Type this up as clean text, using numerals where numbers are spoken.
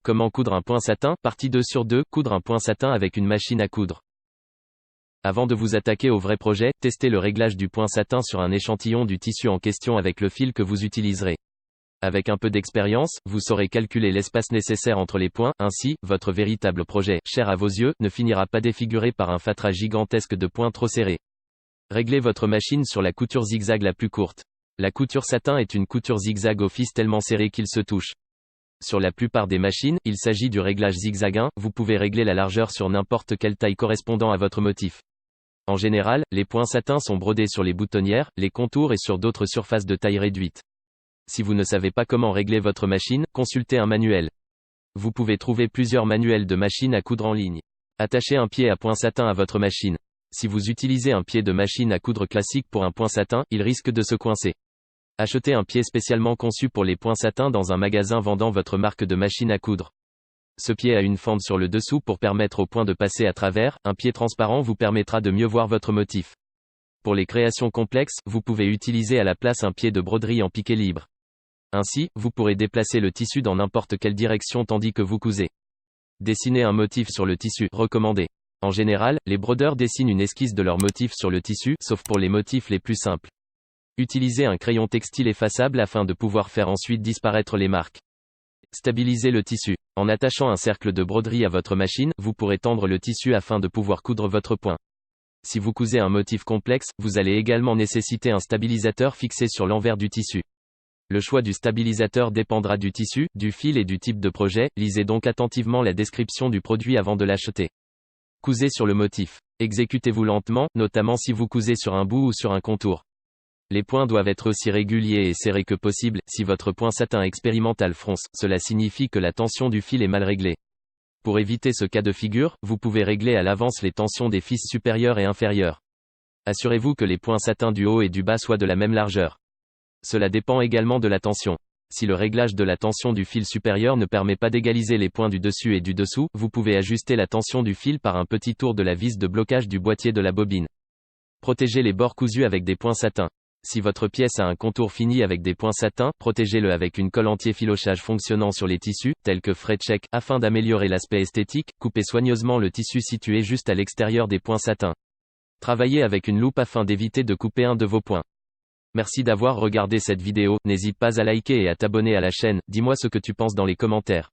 Comment coudre un point satin, partie 2 sur 2, coudre un point satin avec une machine à coudre. Avant de vous attaquer au vrai projet, testez le réglage du point satin sur un échantillon du tissu en question avec le fil que vous utiliserez. Avec un peu d'expérience, vous saurez calculer l'espace nécessaire entre les points, ainsi, votre véritable projet, cher à vos yeux, ne finira pas défiguré par un fatras gigantesque de points trop serrés. Réglez votre machine sur la couture zigzag la plus courte. La couture satin est une couture zigzag au fil tellement serré qu'il se touche. Sur la plupart des machines, il s'agit du réglage zigzag 1, vous pouvez régler la largeur sur n'importe quelle taille correspondant à votre motif. En général, les points satins sont brodés sur les boutonnières, les contours et sur d'autres surfaces de taille réduite. Si vous ne savez pas comment régler votre machine, consultez un manuel. Vous pouvez trouver plusieurs manuels de machines à coudre en ligne. Attachez un pied à point satin à votre machine. Si vous utilisez un pied de machine à coudre classique pour un point satin, il risque de se coincer. Achetez un pied spécialement conçu pour les points satins dans un magasin vendant votre marque de machine à coudre. Ce pied a une fente sur le dessous pour permettre au point de passer à travers, un pied transparent vous permettra de mieux voir votre motif. Pour les créations complexes, vous pouvez utiliser à la place un pied de broderie en piqué libre. Ainsi, vous pourrez déplacer le tissu dans n'importe quelle direction tandis que vous cousez. Dessinez un motif sur le tissu, recommandé. En général, les brodeurs dessinent une esquisse de leur motif sur le tissu, sauf pour les motifs les plus simples. Utilisez un crayon textile effaçable afin de pouvoir faire ensuite disparaître les marques. Stabilisez le tissu. En attachant un cercle de broderie à votre machine, vous pourrez tendre le tissu afin de pouvoir coudre votre point. Si vous cousez un motif complexe, vous allez également nécessiter un stabilisateur fixé sur l'envers du tissu. Le choix du stabilisateur dépendra du tissu, du fil et du type de projet, lisez donc attentivement la description du produit avant de l'acheter. Cousez sur le motif. Exécutez-vous lentement, notamment si vous cousez sur un bout ou sur un contour. Les points doivent être aussi réguliers et serrés que possible. Si votre point satin expérimental fronce, cela signifie que la tension du fil est mal réglée. Pour éviter ce cas de figure, vous pouvez régler à l'avance les tensions des fils supérieurs et inférieurs. Assurez-vous que les points satins du haut et du bas soient de la même largeur. Cela dépend également de la tension. Si le réglage de la tension du fil supérieur ne permet pas d'égaliser les points du dessus et du dessous, vous pouvez ajuster la tension du fil par un petit tour de la vis de blocage du boîtier de la bobine. Protégez les bords cousus avec des points satins. Si votre pièce a un contour fini avec des points satins, protégez-le avec une colle anti-effilochage fonctionnant sur les tissus, tels que Fred Check, afin d'améliorer l'aspect esthétique. Coupez soigneusement le tissu situé juste à l'extérieur des points satins. Travaillez avec une loupe afin d'éviter de couper un de vos points. Merci d'avoir regardé cette vidéo, n'hésite pas à liker et à t'abonner à la chaîne, dis-moi ce que tu penses dans les commentaires.